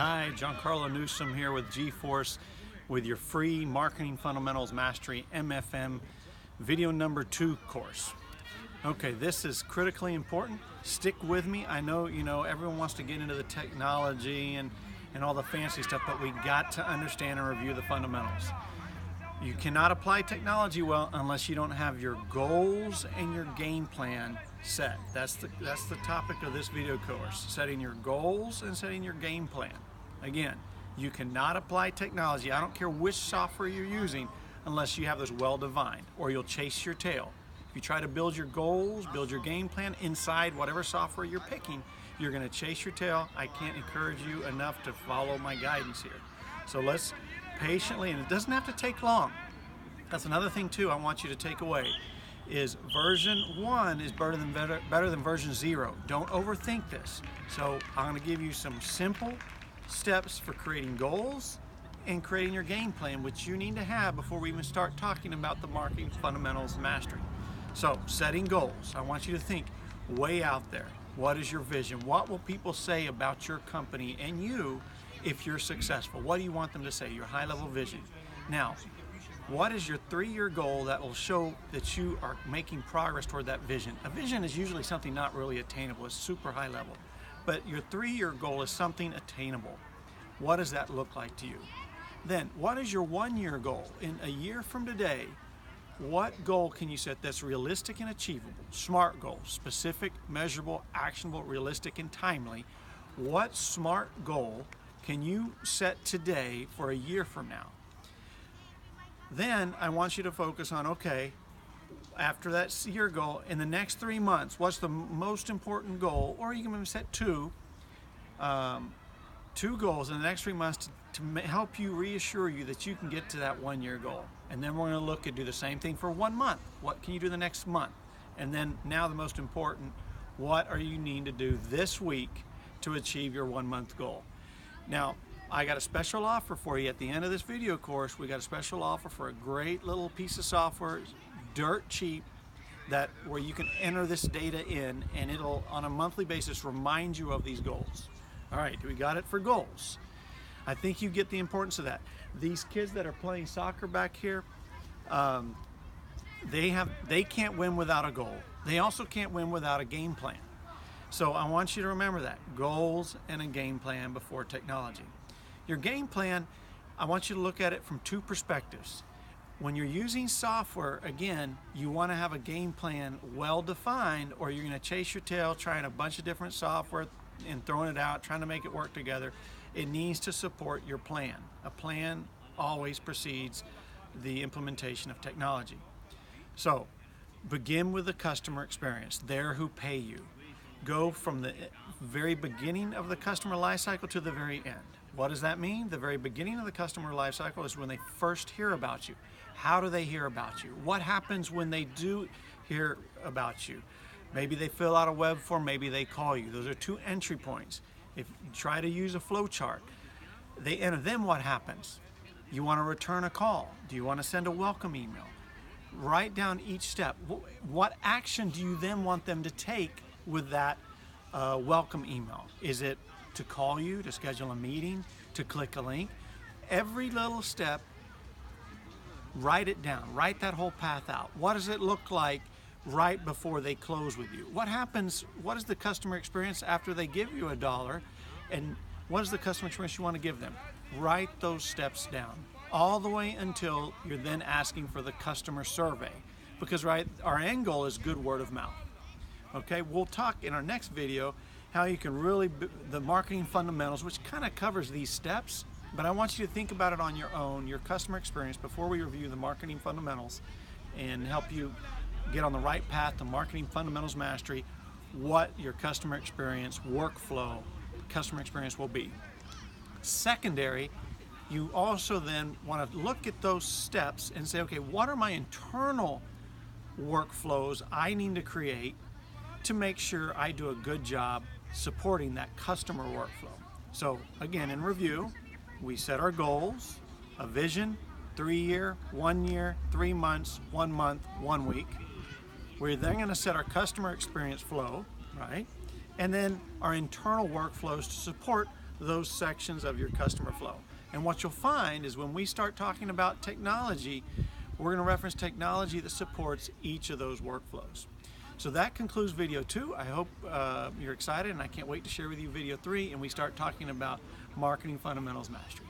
Hi, Giancarlo Newsom here with G-Force with your free Marketing Fundamentals Mastery MFM video number 2 course. Okay, this is critically important. Stick with me. I know, everyone wants to get into the technology and all the fancy stuff, but we got to understand and review the fundamentals. You cannot apply technology well unless you don't have your goals and your game plan set. That's the topic of this video course, setting your goals and setting your game plan. Again, you cannot apply technology, I don't care which software you're using, unless you have those well defined, or you'll chase your tail. If you try to build your goals, build your game plan inside whatever software you're picking, you're going to chase your tail. I can't encourage you enough to follow my guidance here. So let's patiently, and it doesn't have to take long. That's another thing too I want you to take away, is version 1 is better than version 0. Don't overthink this. So I'm going to give you some simple steps for creating goals and creating your game plan, which you need to have before we even start talking about the Marketing Fundamentals Mastery. So setting goals, I want you to think way out there. What is your vision? What will people say about your company and you if you're successful? What do you want them to say? Your high-level vision. Now, what is your 3-year goal that will show that you are making progress toward that vision? A vision is usually something not really attainable. It's super high level. But your 3-year goal is something attainable. What does that look like to you? Then, what is your 1-year goal? In a year from today, what goal can you set that's realistic and achievable? SMART goal, specific, measurable, actionable, realistic, and timely. What SMART goal can you set today for a year from now? Then I want you to focus on, okay, after that year goal, in the next 3 months, what's the most important goal? Or you can maybe set two goals in the next 3 months to help you, reassure you that you can get to that 1-year goal. And then we're going to look and do the same thing for 1 month. What can you do the next month? And then now the most important, what are you need to do this week to achieve your 1-month goal? Now, I got a special offer for you at the end of this video course. We got a special offer for a great little piece of software, dirt cheap, where you can enter this data in and it'll on a monthly basis remind you of these goals. All right, we got it for goals. I think you get the importance of that. These kids that are playing soccer back here, they can't win without a goal. They also can't win without a game plan. So I want you to remember that, goals and a game plan before technology. Your game plan, I want you to look at it from 2 perspectives. When you're using software, again, you want to have a game plan well defined, or you're going to chase your tail trying a bunch of different software and throwing it out, trying to make it work together. It needs to support your plan. A plan always precedes the implementation of technology. So begin with the customer experience. They're who pay you. Go from the very beginning of the customer lifecycle to the very end. What does that mean? The very beginning of the customer lifecycle is when they first hear about you. How do they hear about you? What happens when they do hear about you? Maybe they fill out a web form, maybe they call you. Those are 2 entry points. If you try to use a flow chart, they enter. Then what happens? You want to return a call. Do you want to send a welcome email? Write down each step. What action do you then want them to take with that welcome email? Is it to call you, to schedule a meeting, to click a link? Every little step, write it down. Write that whole path out. What does it look like right before they close with you? What happens? What is the customer experience after they give you $1? And what is the customer experience you want to give them? Write those steps down all the way until you're then asking for the customer survey, because our end goal is good word of mouth. Okay, we'll talk in our next video how you can really, the marketing fundamentals, which kind of covers these steps, but I want you to think about it on your own, your customer experience, before we review the marketing fundamentals and help you get on the right path to Marketing Fundamentals Mastery, what your customer experience, workflow, customer experience will be. Secondary, you also then want to look at those steps and say, okay, what are my internal workflows I need to create to make sure I do a good job supporting that customer workflow? So again, in review, we set our goals, a vision, 3-year, 1 year, 3 months, 1 month, 1 week. We're then going to set our customer experience flow, right? And then our internal workflows to support those sections of your customer flow. And what you'll find is when we start talking about technology, we're going to reference technology that supports each of those workflows. So that concludes video 2. I hope you're excited, and I can't wait to share with you video 3, and we start talking about marketing fundamentals mastery.